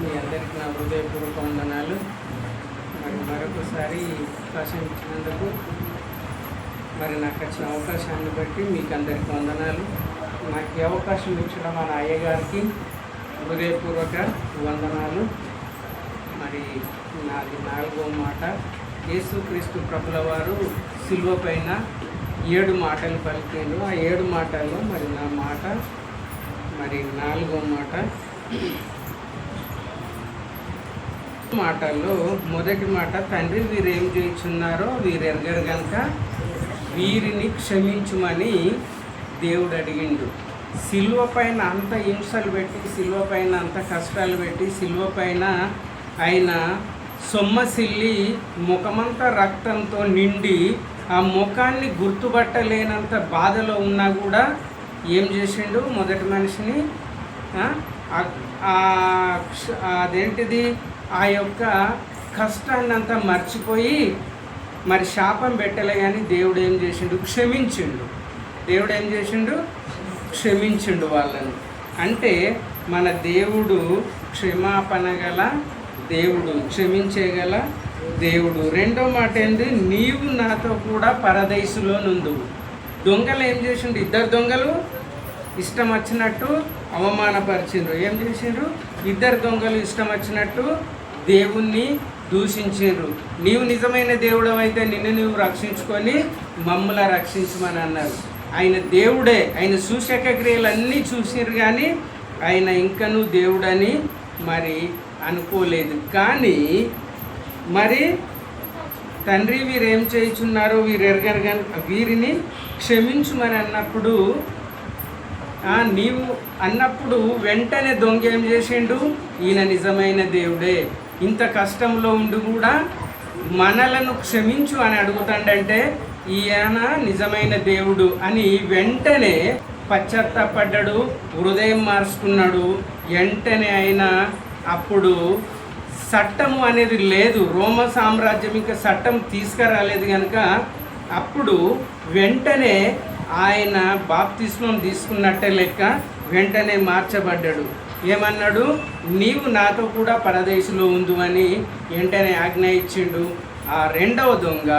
మీ అందరికీ నా హృదయపూర్వక వందనాలు. మరొకసారి అవకాశం ఇచ్చినందుకు నాకు వచ్చిన అవకాశాన్ని బట్టి మీకు అందరికీ వందనాలు. నాకు ఈ అవకాశం ఇచ్చిన మన అయ్యగారికి హృదయపూర్వక వందనాలు. నాది 4వ మాట. యేసుక్రీస్తు ప్రభుల వారు సిలువ పైన 7 మాటలు పలికారు. ఆ 7 మాటల్లో నా మాట 4వ మాట. మాటల్లో మొదటి మాట, తండ్రి వీరేం చేయుచున్నారో వీరెరగరు గనుక వీరిని క్షమించుమని దేవుడు అడిగిండు. సిలువ పైన అంత హింసలు పెట్టి, సిలువ పైన అంత కష్టాలు పెట్టి, సిలువ పైన ఆయన సొమ్మసిల్లి ముఖమంతా రక్తంతో నిండి ఆ ముఖాన్ని గుర్తుపట్టలేనంత బాధలో ఉన్నా కూడా ఏం చేసిండు? మొదటి మనిషిని అదేంటిది ఆ యొక్క కష్టాన్ని అంతా మర్చిపోయి శాపం పెట్టలే కానీ దేవుడు ఏం చేసిండు? క్షమించిండు. దేవుడు ఏం చేసిండు? క్షమించిండు వాళ్ళని. అంటే మన దేవుడు క్షమాపణ గల దేవుడు, క్షమించేగల దేవుడు. రెండో మాట ఏంది? నీవు నాతో కూడా పరదేశులో నుందువు. దొంగలు ఏం చేసిండు? 2 దొంగలు ఇష్టం వచ్చినట్టు అవమానపరిచిండ్రు. ఏం చేసిండ్రు? 2 దొంగలు ఇష్టం వచ్చినట్టు దేవుణ్ణి దూషించిండ్రు. నీవు నిజమైన దేవుడు అయితే నిన్ను నువ్వు రక్షించుకొని మమ్మల్ని రక్షించమని అన్నారు. ఆయన దేవుడే. ఆయన సూచక క్రియలన్నీ చూసిరు కానీ ఆయన ఇంకనూ దేవుడని అనుకోలేదు. కానీ తండ్రి వీరేం చేయుచున్నారో వీరెరగరు గనుక వీరిని క్షమించుమని అన్నప్పుడు నీవు అన్నప్పుడు వెంటనే దొంగ ఏం చేసిండు? ఈయన నిజమైన దేవుడే, ఇంత కష్టంలో ఉండి కూడా మనలను క్షమించు అని అడుగుతాడంటే ఈయన నిజమైన దేవుడు అని వెంటనే పశ్చాత్తాపడ్డాడు, హృదయం మార్చుకున్నాడు. వెంటనే ఆయన అప్పుడు చట్టము అనేది లేదు, రోమ సామ్రాజ్యం ఇంకా చట్టం తీసుకురాలేదు కనుక అప్పుడు వెంటనే ఆయన బాప్తిస్మం తీసుకున్నట్టే లెక్క వెంటనే మార్చబడ్డాడు. ఏమన్నాడు? నీవు నాతో కూడా పరదేశంలో ఉండు అని వెంటనే ఆజ్ఞ ఇచ్చిండు. ఆ 2వ దొంగ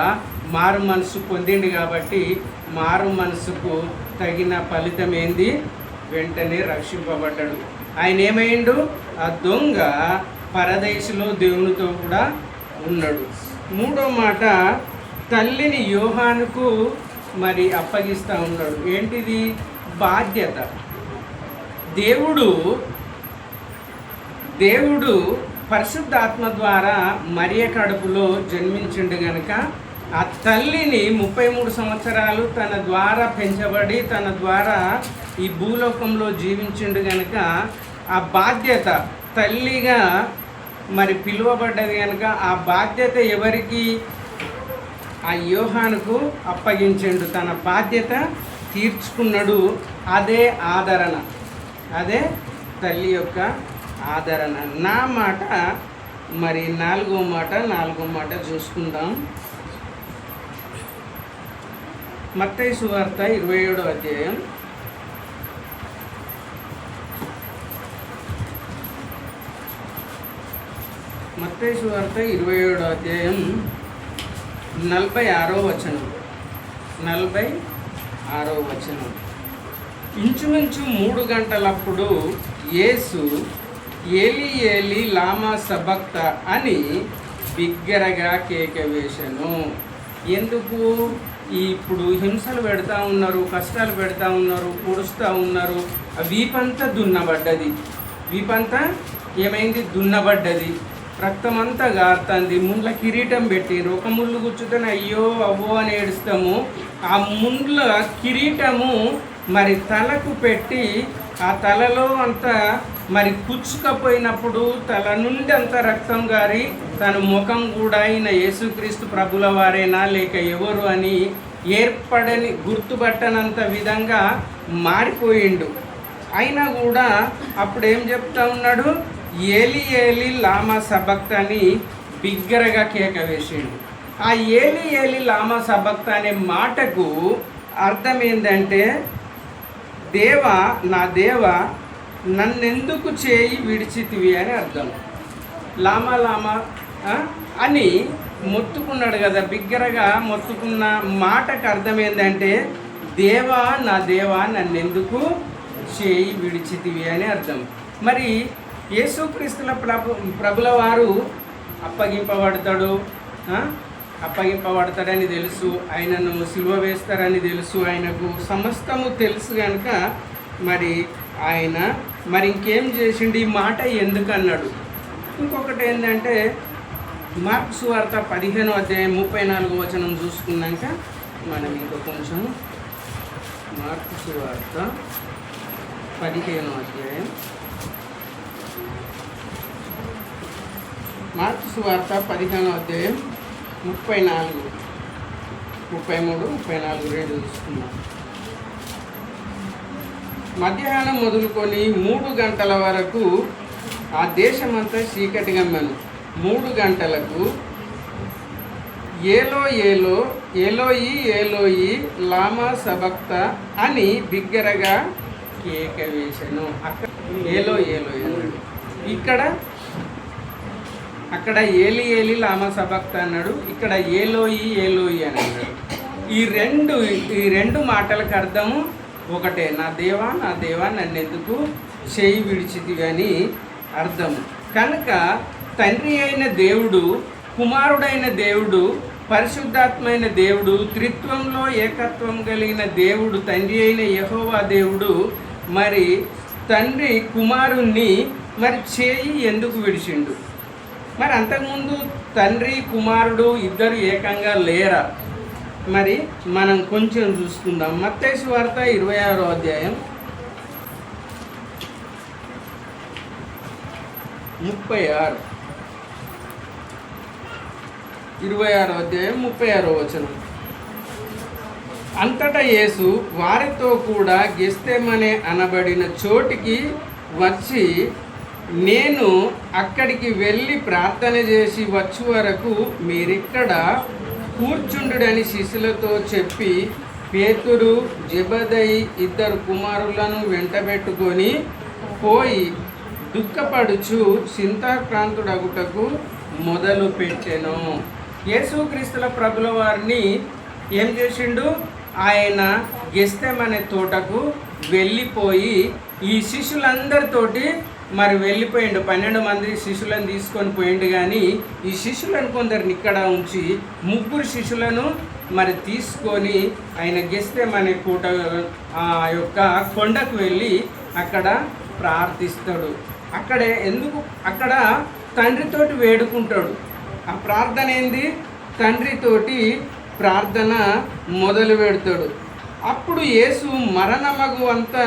మారు మనసు పొందిండు కాబట్టి మారు మనసుకు తగిన ఫలితం ఏంది? వెంటనే రక్షింపబడ్డాడు. ఆయన ఏమైండు? ఆ దొంగ పరదేశంలో దేవునితో కూడా ఉన్నాడు. 3వ మాట, తల్లిని యోహానుకు అప్పగిస్తూ ఉన్నాడు. ఏంటిది? బాధ్యత. దేవుడు పరిశుద్ధాత్మ ద్వారా మరియ కడుపులో జన్మించిండు గనక ఆ తల్లిని 33 సంవత్సరాలు తన ద్వారా పెంచబడి తన ద్వారా ఈ భూలోకంలో జీవించిండు గనక ఆ బాధ్యత తల్లిగా పిలువబడ్డది కనుక ఆ బాధ్యత ఎవరికి? ఆ యోహానుకు అప్పగించిండు. తన బాధ్యత తీర్చుకున్నాడు. అదే ఆదరణ, అదే తల్లి యొక్క ఆదరణ. నా మాట 4వ మాట చూసుకుందాం. మత్తయి సువార్త 27వ అధ్యాయం. మత్తయి సువార్త 27వ అధ్యాయం 46వ వచనం. 46వ వచనం. ఇంచుమించు 3 గంటలప్పుడు యేసు ఏలి ఏలి లామా సబక్త అని బిగ్గరగా కేక వేశాను. ఎందుకు? ఇప్పుడు హింసలు పెడతా ఉన్నారు, కష్టాలు పెడతా ఉన్నారు, పొడుస్తూ ఉన్నారు. వీపంతా దున్నబడ్డది. వీపంతా ఏమైంది? దున్నబడ్డది. రక్తమంతా గారుతుంది. ముండ్ల కిరీటం పెట్టిరు. ఒక ముళ్ళు గుచ్చుతూనే అయ్యో అవ్వో అని ఏడుస్తాము. ఆ ముండ్ల కిరీటము తలకు పెట్టి ఆ తలలో అంతా కుచ్చుకపోయినప్పుడు తల నుండి అంత రక్తం గారి తన ముఖం కూడా ఆయన యేసుక్రీస్తు ప్రభుల వారేనా లేక ఎవరు అని ఏర్పడని గుర్తుపట్టనంత విధంగా మారిపోయిండు. అయినా కూడా అప్పుడు ఏం చెప్తా ఉన్నాడు? ఏలి ఏలి లామా సబక్త అని బిగ్గరగా కేక వేసిండు. ఆ ఏలి ఏలి లామా సబక్త అనే మాటకు అర్థం ఏంటంటే, దేవా నా దేవా నన్నెందుకు చేయి విడిచితివి అని అర్థం. లామా లామా అని మొత్తుకున్నాడు కదా. బిగ్గరగా మొత్తుకున్న మాటకు అర్థం ఏంటంటే దేవా నా దేవా నన్నెందుకు చేయి విడిచితివి అని అర్థం. మరి యేసుక్రీస్తుల ప్రభుల వారు అప్పగింపబడతాడని తెలుసు, ఆయనను సిలువ వేస్తారని తెలుసు, ఆయనకు సమస్తము తెలుసు కనుక మరి ఆయన మరి ఇంకేం చేసిండు, ఈ మాట ఎందుకు అన్నాడు. ఇంకొకటి ఏంటంటే మార్కు సువార్త 15వ అధ్యాయం 34వ వచనం చూసుకున్నాక మనం ఇంకో కొంచెం మార్కు సువార్త 15వ అధ్యాయం మార్కు సువార్త 15వ అధ్యాయం 34, 33, 34 రేటు చూసుకున్నాం. మధ్యాహ్నం మొదలుకొని 3 గంటల వరకు ఆ దేశమంతా చీకటి గమ్మెను. 3 గంటలకు ఏలో ఏలో ఏలోయి ఏలోయి లామా సబక్త అని బిగ్గరగా కేక వేశాను. అక్కడ ఏలో ఏలో అక్కడ ఏలి ఏలి లామా సబక్త అన్నాడు, ఇక్కడ ఏలోయి ఏలోయి అని అన్నాడు. ఈ రెండు మాటలకు అర్థము ఒకటే, నా దేవా నన్నెందుకు చేయి విడిచితివి అని అర్థము. కనుక తండ్రి అయిన దేవుడు, కుమారుడైన దేవుడు, పరిశుద్ధాత్మైన దేవుడు, త్రిత్వంలో ఏకత్వం కలిగిన దేవుడు, తండ్రి అయిన యెహోవా దేవుడు మరి తండ్రి కుమారుణ్ణి మరి చేయి ఎందుకు విడిచిండు? మరి అంతకుముందు తండ్రి కుమారుడు ఇద్దరు ఏకంగా లేరా? మరి మనం కొంచెం చూసుకుందాం. మత్తయి సువార్త 26వ అధ్యాయం 26వ అధ్యాయం 36వ వచనం. అంతటా యేసు వారితో కూడా గెస్తేమనే అనబడిన చోటికి వచ్చి, నేను అక్కడికి వెళ్ళి ప్రార్థన చేసి వచ్చే వరకు మీరిక్కడ కూర్చుండుడని శిష్యులతో చెప్పి పేతురు, జెబెదయి 2 కుమారులను వెంటబెట్టుకొని పోయి దుఃఖపడుచు చింతాక్రాంతుడగుటకు మొదలు పెట్టెను. యేసుక్రీస్తుల ప్రభుల వారిని ఏం చేసిండు? ఆయన గెస్తేమనే తోటకు వెళ్ళిపోయి ఈ శిష్యులందరితోటి మరి వెళ్ళిపోయిండు. 12 మంది శిష్యులను తీసుకొని పోయిండు. కానీ ఈ శిష్యులను కొందరిని ఇక్కడ ఉంచి 3 శిష్యులను మరి తీసుకొని ఆయన గెస్తేమనే ఆ యొక్క కొండకు వెళ్ళి అక్కడ ప్రార్థిస్తాడు. అక్కడ తండ్రితోటి వేడుకుంటాడు. ఆ ప్రార్థన ఏంది? తండ్రితోటి ప్రార్థన మొదలు పెడతాడు. అప్పుడు యేసు మరణమగు అంతా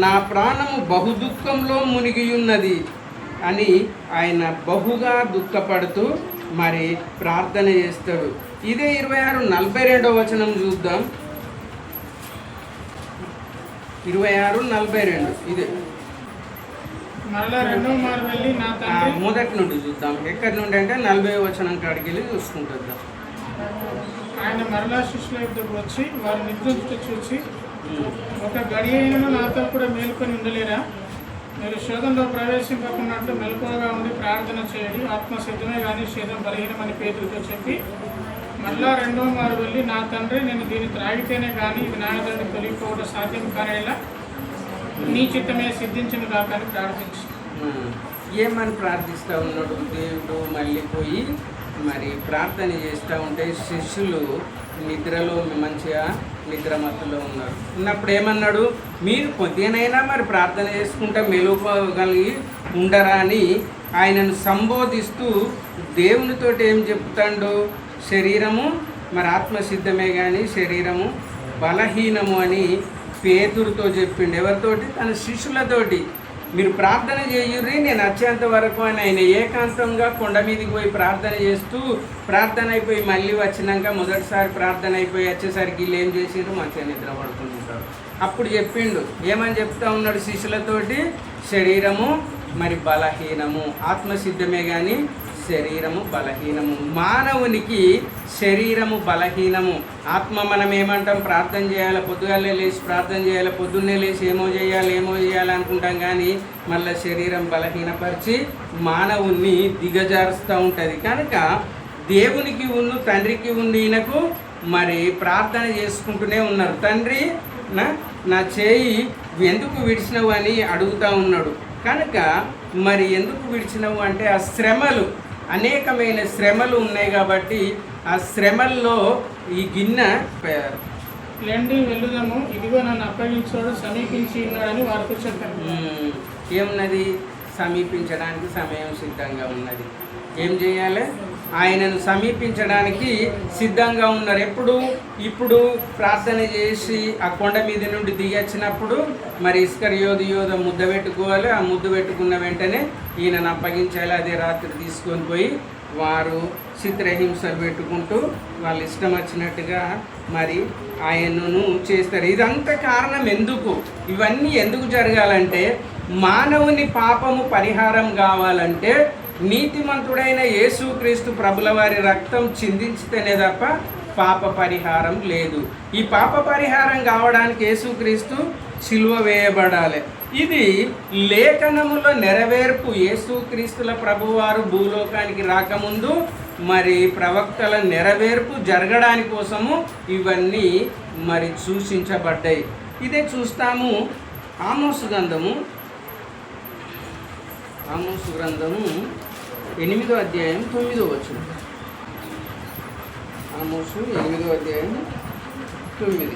నా ప్రాణము బహు దుఃఖంలో మునిగి ఉన్నది అని ఆయన బహుగా దుఃఖపడుతూ మరి ప్రార్థన చేస్తాడు. ఇదే 26:42 వచనం చూద్దాం. 26:42 ఇదే మొదటి నుండి చూద్దాం. ఎక్కడి నుండి అంటే 40వ వచనం కాడికి వెళ్ళి చూసుకుంటుందాం. ఆయన మరలా శిష్యుల యుద్ధకు వచ్చి వారు నిద్రించుట చూసి, ఒక గడి అయినను నాతో కూడా మేలుకొని ఉండలేరా? మీరు శోధనలో ప్రవేశింపకున్నట్లు మెలకువగా ఉండి ప్రార్థన చేయండి. ఆత్మ సిద్ధమే కానీ శరీరం బలహీనమని పేతురుతో చెప్పి మళ్ళా 2వ మారు వెళ్ళి, నా తండ్రి, నేను దీన్ని త్రాగితేనే కానీ ఇది నా తండ్రి తొలగిపోవడం సాధ్యం కానేలా నీ చిత్తమే సిద్ధించను కాక అని ప్రార్థించి ఏమని ప్రార్థిస్తూ ఉన్నాడు దేవుడు? మళ్ళీ పోయి మరి ప్రార్థన చేస్తూ ఉంటే శిష్యులు నిద్రలో మంచిగా నిద్రమత్తులో ఉన్నప్పుడు ఏమన్నాడు? మీరు కొద్దినైనా మరి ప్రార్థన చేసుకుంటే మెలుకోగలిగి ఉండరా అని ఆయనను సంబోధిస్తూ దేవునితోటి ఏం చెప్తాడు? శరీరము మరి ఆత్మసిద్ధమే కానీ శరీరము బలహీనము అని పేతురుతో చెప్పిండు. ఎవరితోటి? తన శిష్యులతోటి. మీరు ప్రార్థన చేయుర్రి, నేను వచ్చేంత వరకు అని ఆయన ఏకాంతంగా కొండ మీదకి పోయి ప్రార్థన చేస్తూ, ప్రార్థన అయిపోయి మళ్ళీ వచ్చినాక మొదటిసారి ప్రార్థన అయిపోయి వచ్చేసరికి వీళ్ళు ఏం చేసిర్రు? మంచిగా నిద్ర పడుతుంటారు. అప్పుడు చెప్పిండు, ఏమని చెప్తా ఉన్నాడు శిష్యులతోటి? శరీరము మరి బలహీనము, ఆత్మసిద్ధమే కానీ శరీరము బలహీనము. మానవునికి శరీరము బలహీనము. ఆత్మ మనం ఏమంటాం, ప్రార్థన చేయాలి, పొద్దుగాలే లేచి ప్రార్థన చేయాలి, పొద్దున్నే లేచి ఏమో చేయాలి అనుకుంటాం, కానీ మళ్ళీ శరీరం బలహీనపరిచి మానవుణ్ణి దిగజారుస్తూ ఉంటుంది. కనుక దేవునికి తండ్రికి ఈయనకు మరి ప్రార్థన చేసుకుంటూనే ఉన్నారు. తండ్రి నా చేయి ఎందుకు విడిచినవు అని అడుగుతూ ఉన్నాడు. కనుక మరి ఎందుకు విడిచినవు అంటే ఆ శ్రమలు, అనేకమైన శ్రమలు ఉన్నాయి కాబట్టి ఆ శ్రమల్లో ఈ గిన్నె లెండి వెళ్ళుదాము, ఇదిగో నన్ను అప్పగించాడు, సమీపించి ఉన్నాడని వారితో చెప్పాను. ఏమున్నది, సమీపించడానికి సమయం సిద్ధంగా ఉన్నది. ఏం చేయాలి, ఆయనను సమీపించడానికి సిద్ధంగా ఉన్నారు. ఇప్పుడు ప్రార్థన చేసి ఆ కొండ మీద నుండి దిగొచ్చినప్పుడు మరి ఇస్కరియోత ముద్ద పెట్టుకోవాలి. ఆ ముద్ద పెట్టుకున్న వెంటనే ఈయనను అప్పగించాలి. అదే రాత్రి తీసుకొని పోయి వారు చిత్రహింసలు పెట్టుకుంటూ వాళ్ళు ఇష్టం వచ్చినట్టుగా మరి ఆయనను చేస్తారు. ఇదంతా కారణం ఎందుకు, ఇవన్నీ ఎందుకు జరగాలంటే మానవుని పాపము పరిహారం కావాలంటే నీతిమంతుడైన యేసుక్రీస్తు ప్రభుల వారి రక్తం చిందించితేనే తప్ప పాప పరిహారం లేదు. ఈ పాప పరిహారం కావడానికి యేసుక్రీస్తు సిలువ వేయబడాలి. ఇది లేఖనములో నెరవేర్పు. యేసుక్రీస్తుల ప్రభువారు భూలోకానికి రాకముందు మరి ప్రవక్తల నెరవేర్పు జరగడానికి కోసము ఇవన్నీ మరి సూచించబడ్డాయి. ఇదే చూస్తాము ఆమోసు గ్రంథము 8వ అధ్యాయం 9వ వచనం. ఆమోసు 8వ అధ్యాయం 9.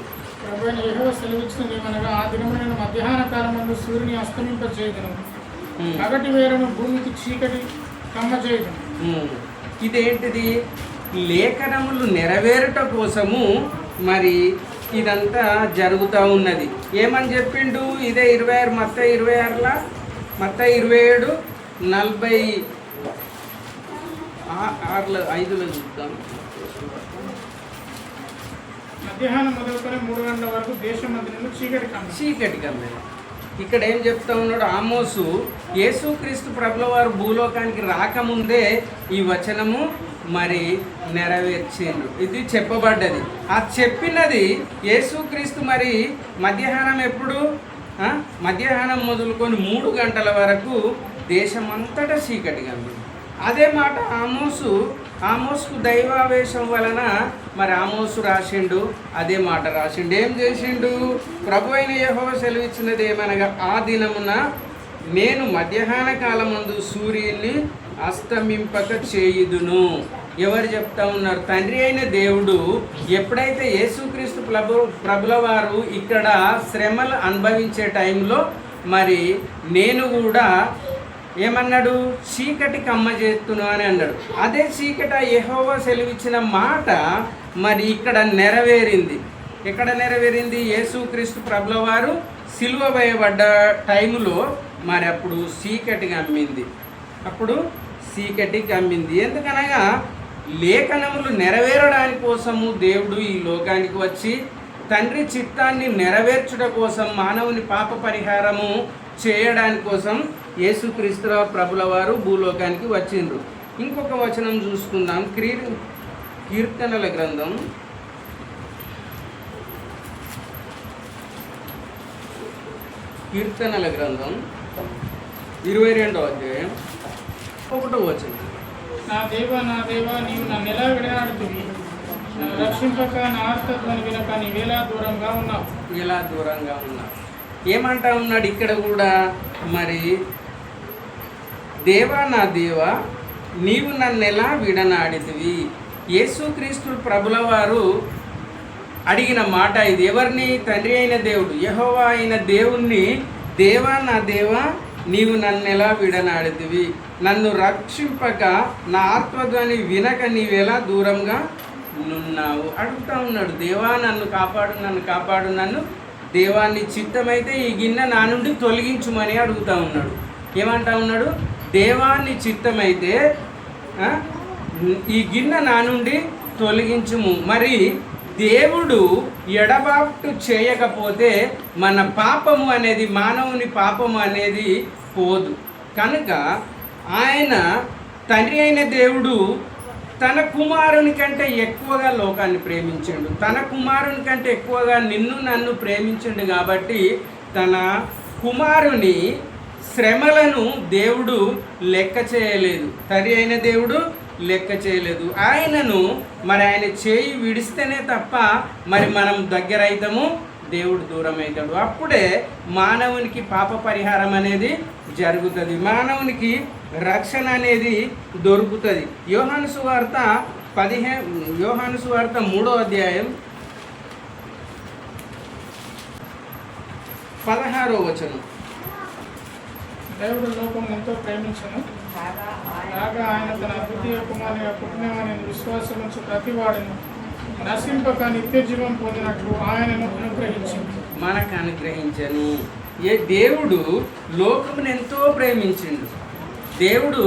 ప్రభువైన యెహోవా సెలవిచ్చినది ఏమనగా, ఆ దినమున నేను మధ్యాహ్న కాలమందు సూర్యుని అస్తమింపజేయుదును, పగటి వేళను భూమికి చీకటి కమ్మజేయుదును. ఇదేంటిది, లేఖనములు నెరవేరుట కోసము మరి ఇదంతా జరుగుతూ ఉన్నది. ఏమని చెప్పిండు, ఇదే 26 మత్తయి 26లా, మత్తయి 27:45 చూద్దాం. మధ్యాహ్నం మొదలుకొని 3 గంటల వరకు దేశం మధ్యలో చీకటి కమ్మే. ఇక్కడ ఏం చెప్తా ఉన్నాడు ఆమోసు, యేసుక్రీస్తు ప్రభుల వారు భూలోకానికి రాకముందే ఈ వచనము మరి నెరవేర్చిండ్రు. ఇది చెప్పబడ్డది. ఆ చెప్పినది యేసుక్రీస్తు మరి మధ్యాహ్నం ఎప్పుడు, మధ్యాహ్నం మొదలుకొని 3 గంటల వరకు దేశమంతటా చీకటి కమ్మింది. అదే మాట ఆమోసుకు దైవావేశం వలన మరి ఆమోసు రాసిండు, అదే మాట రాసిండు. ఏం చేసిండు, ప్రభువైన యెహోవా సెలవిచ్చినది ఏమనగా, ఆ దినమున నేను మధ్యాహ్న కాలమందు సూర్యుని అస్తమింపక చేయుదును. ఎవరు చెప్తా ఉన్నారు, తండ్రి అయిన దేవుడు ఎప్పుడైతే యేసుక్రీస్తు ప్రభుల వారు ఇక్కడ శ్రమలు అనుభవించే టైంలో మరి నేను కూడా ఏమన్నాడు, చీకటి కమ్మ చేస్తును అని అన్నాడు. అదే చీకట యెహోవా సెలవిచ్చిన మాట మరి ఇక్కడ నెరవేరింది. ఎక్కడ నెరవేరింది, యేసుక్రీస్తు ప్రభుల వారు సిలువ వేయబడ్డ టైములో మరి అప్పుడు చీకటి కమ్మింది. ఎందుకనగా లేఖనములు నెరవేరడానికి కోసము దేవుడు ఈ లోకానికి వచ్చి తండ్రి చిత్తాన్ని నెరవేర్చుట కోసం, మానవుని పాప పరిహారము చేయడానికి కోసం యేసుక్రీస్తు ప్రభుల వారు భూలోకానికి వచ్చిండ్రు. ఇంకొక వచనం చూసుకుందాం. కీర్తనల గ్రంథం 22వ అధ్యాయం 1వ వచనం. నా దేవా నీవు నన్ను ఎలా విడనాడుతుంది, నన్ను రక్షింపక నా ఆర్తధ్వని వినక నీవేలా దూరంగా ఉన్నావు. ఏమంటా ఉన్నాడు ఇక్కడ కూడా, మరి దేవా నా దేవా నీవు నన్ను ఎలా విడనాడితివి. యేసుక్రీస్తు ప్రభుల వారు అడిగిన మాట ఇది. ఎవరిని, తండ్రి అయిన దేవుడు యెహోవా అయిన దేవుణ్ణి, దేవా నా దేవా నీవు నన్ను ఎలా విడనాడితివి, నన్ను రక్షింపక నా ఆత్మధ్వని వినక నీవెలా దూరంగా నున్నావు అడుగుతా ఉన్నాడు. దేవా నన్ను కాపాడు, నన్ను దేవాన్ని చిత్తమైతే ఈ గిన్నె నా నుండి తొలగించుమని అడుగుతా ఉన్నాడు. ఏమంటా ఉన్నాడు, దేవాన్ని చిత్తమైతే ఈ గిన్నె నా నుండి తొలగించుము. మరి దేవుడు ఎడబాటు చేయకపోతే మన పాపము అనేది, మానవుని పాపము అనేది పోదు. కనుక ఆయన తండ్రి అయిన దేవుడు తన కుమారుని కంటే ఎక్కువగా లోకాన్ని ప్రేమించిండు, తన కుమారుని కంటే ఎక్కువగా నిన్ను నన్ను ప్రేమించిండు. కాబట్టి తన కుమారుని శ్రమలను దేవుడు లెక్క చేయలేదు, తండ్రి అయిన దేవుడు లెక్క చేయలేదు. ఆయనను మరి ఆయన చేయి విడిస్తేనే తప్ప మరి మనం దగ్గర అవుతాము, దేవుడు దూరం అవుతాడు. అప్పుడే మానవునికి పాప పరిహారం అనేది జరుగుతుంది, మానవునికి రక్షణ అనేది దొరుకుతుంది. యోహాను సువార్త 3వ అధ్యాయం 16వ వచనం. దేవుడు లోకం ఎంతో ప్రేమించను కాగా ఆయన తన అద్వితీయ కుమారునిగా పుట్టినవాని విశ్వాసం నుంచి ప్రతి వాడిని నశింపక నిత్య జీవం పొందినట్లు ఆయనను అనుగ్రహించింది, మనకు అనుగ్రహించను. దేవుడు లోకమును ఎంతో ప్రేమించిండు, దేవుడు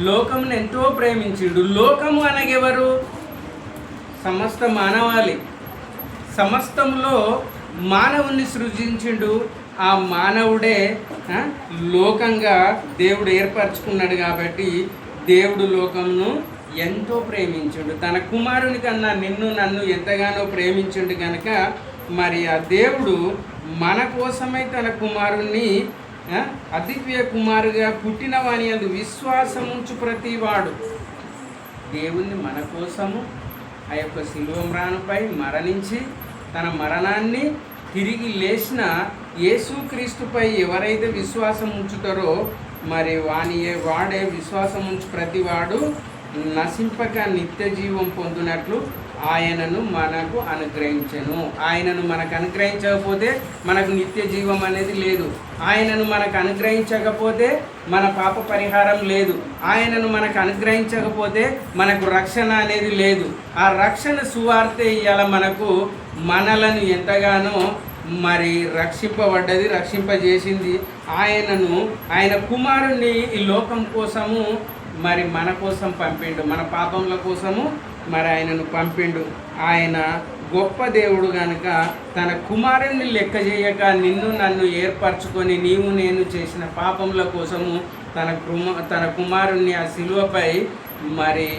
లోకమును ఎంతో ప్రేమించిండు. లోకము అనగెవరు? సమస్త మానవాళి. సమస్తంలో మానవుని సృజించిండు, ఆ మానవుడే లోకంగా దేవుడు ఏర్పరచుకున్నాడు. కాబట్టి దేవుడు లోకమును ఎంతో ప్రేమించుండు, తన కుమారుని కన్నా నిన్ను నన్ను ఎంతగానో ప్రేమించుండు కనుక మరి ఆ దేవుడు మన కోసమై తన కుమారుణ్ణి అద్వితీయ కుమారుగా పుట్టిన వాని యందు విశ్వాసం ఉంచు ప్రతివాడు దేవుణ్ణి మన కోసము ఆ యొక్క శిలువ మ్రానుపై మరణించి తన మరణాన్ని తిరిగి లేచిన యేసుక్రీస్తుపై ఎవరైతే విశ్వాసం ఉంచుతారో మరి వాడే విశ్వాసం ఉంచు ప్రతివాడు నశింపక నిత్య జీవం పొందినట్లు ఆయనను మనకు అనుగ్రహించెను. ఆయనను మనకు అనుగ్రహించకపోతే మనకు నిత్య జీవం అనేది లేదు, ఆయనను మనకు అనుగ్రహించకపోతే మన పాప పరిహారం లేదు, ఆయనను మనకు అనుగ్రహించకపోతే మనకు రక్షణ అనేది లేదు. ఆ రక్షణ సువార్తే ఇవాళ మనలను ఎంతగానో మరి రక్షింపజేసింది. ఆయన కుమారుణ్ణి ఈ లోకం కోసము మరి మన కోసం పంపిండు, మన పాపముల కోసము మరి ఆయనను పంపిండు. ఆయన గొప్ప దేవుడు కనుక తన కుమారుణ్ణి లెక్క చేయక నిన్ను నన్ను ఏర్పరచుకొని నీవు నేను చేసిన పాపముల కోసము తన కుమారుణ్ణి ఆ శిలువపై మరి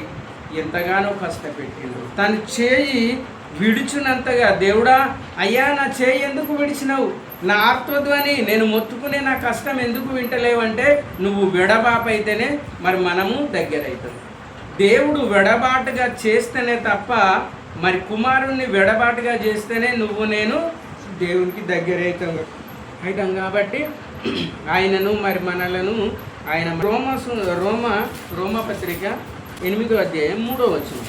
ఎంతగానో కష్టపెట్టిండు. తన చేయి విడిచినంతగా దేవుడా అయ్యా నా చేయి ఎందుకు విడిచినావు, నా ఆర్తోధ్వని నేను మొత్తుకునే నా కష్టం ఎందుకు వింటలేవంటే నువ్వు వెడబాపైతేనే మరి మనము దగ్గర అవుతాం. దేవుడు వెడబాటుగా చేస్తేనే తప్ప మరి కుమారుణ్ణి వెడబాటుగా చేస్తేనే నువ్వు నేను దేవునికి దగ్గర అవుతాం. కాబట్టి ఆయనను మరి మనలను ఆయన రోమపత్రిక 8వ అధ్యాయం 3వ వచనం.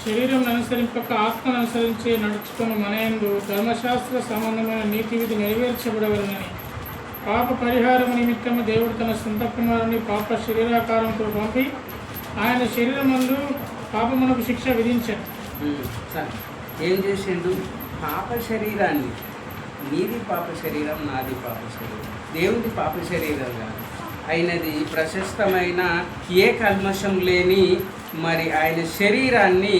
శరీరం అనుసరింపక ఆత్మను అనుసరించి నడుచుకుని మన యందు ధర్మశాస్త్ర సంబంధమైన నీతి విధి నెరవేర్చబడవలనని పాప పరిహారం నిమిత్తము దేవుడు తన సొంత కుమారుని పాప శరీరాకారంతో పంపి ఆయన శరీరమందు పాపమునకు శిక్ష విధించాడు. ఏం చేసిండు? పాప శరీరాన్ని, నీది పాప శరీరం, నాది పాప శరీరం, దేవుడి పాప శరీరంగా అయినది ప్రశస్తమైన ఏ కల్మషం లేని మరి ఆయన శరీరాన్ని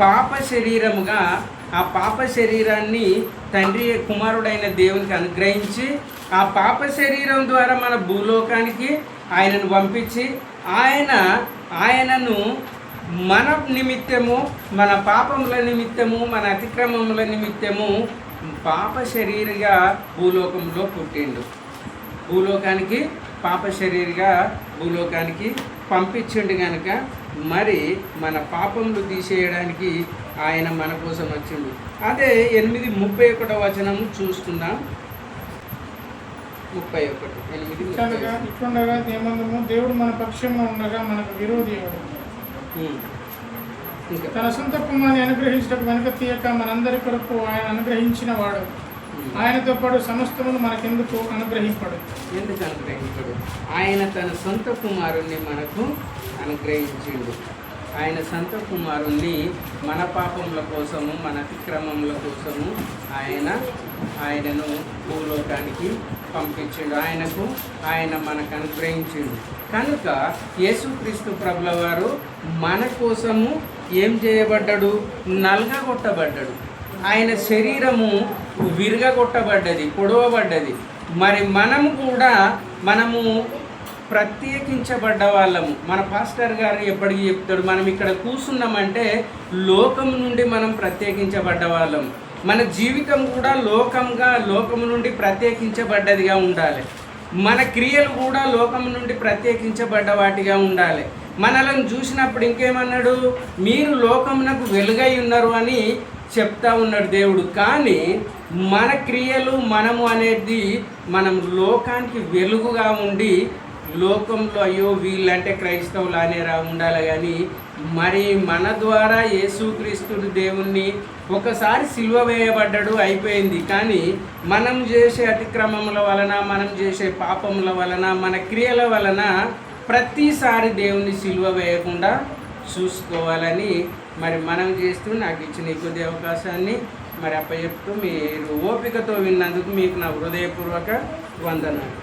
పాప శరీరముగా ఆ పాప శరీరాన్ని తండ్రి కుమారుడైన దేవునికి అనుగ్రహించి ఆ పాప శరీరం ద్వారా మన భూలోకానికి ఆయనను పంపించి ఆయనను మన నిమిత్తము మన పాపముల నిమిత్తము మన అతిక్రమముల నిమిత్తము పాప శరీరిగా భూలోకంలో పుట్టిండు. భూలోకానికి పాప శరీరిగా భూలోకానికి పంపించిండు కనుక మరి మన పాపములు తీసేయడానికి ఆయన మన కోసం వచ్చిండు. అదే 8:31 వచనం చూస్తున్నాం. 31:8 ఇట్లుండగా దేవుడు మన పక్షంలో ఉండగా మనకు విరోధి ఎవడు? తన సొంత కుమారుని అనుగ్రహించడానికి వెనుక తీయక మనందరి కొరకు ఆయన అనుగ్రహించిన వాడు ఆయనతో పాటు సమస్తమును మనకెందుకు అనుగ్రహింపడు? ఎందుకు అనుగ్రహింపడు? ఆయన తన సొంత కుమారుణ్ణి మనకు అనుగ్రహించిండు. ఆయన సొంత కుమారుణ్ణి మన పాపముల కోసము మన అతిక్రమముల కోసము ఆయనను భూలోకానికి పంపించిండు. ఆయన మనకు అనుగ్రహించిండు కనుక యేసుక్రీస్తు ప్రభుల వారు మన కోసము ఏం చేయబడ్డాడు? నలగగొట్టబడ్డాడు. ఆయన శరీరము విరగగొట్టబడ్డది, పొడవబడ్డది. మరి మనము ప్రత్యేకించబడ్డ వాళ్ళము. మన పాస్టర్ గారు ఎప్పటికీ చెప్తాడు, మనం ఇక్కడ కూర్చున్నామంటే లోకం నుండి మనం ప్రత్యేకించబడ్డ వాళ్ళం. మన జీవితం కూడా లోకము నుండి ప్రత్యేకించబడ్డదిగా ఉండాలి. మన క్రియలు కూడా లోకం నుండి ప్రత్యేకించబడ్డ వాటిగా ఉండాలి. మనలను చూసినప్పుడు ఇంకేమన్నాడు, మీరు లోకమునకు వెలుగై ఉన్నారు అని చెప్తా ఉన్నాడు దేవుడు. కానీ మన క్రియలు మనము అనేది మనం లోకానికి వెలుగుగా ఉండి లోకంలో అయ్యో వీళ్ళంటే క్రైస్తవులు అనేరా ఉండాలి. కానీ మరి మన ద్వారా యేసుక్రీస్తుడు దేవుణ్ణి ఒకసారి సిలువ వేయబడ్డాడు, అయిపోయింది. కానీ మనం చేసే అతిక్రమముల వలన, మనం చేసే పాపముల వలన, మన క్రియల వలన ప్రతిసారి దేవుణ్ణి సిలువ వేయకుండా చూసుకోవాలని మరి మనం చేస్తూ నాకు ఇచ్చిన ఈ కొద్ది అవకాశాన్ని మరి అప్పచెప్తూ మీరు ఓపికతో విన్నందుకు మీకు నా హృదయపూర్వక వందనాలు.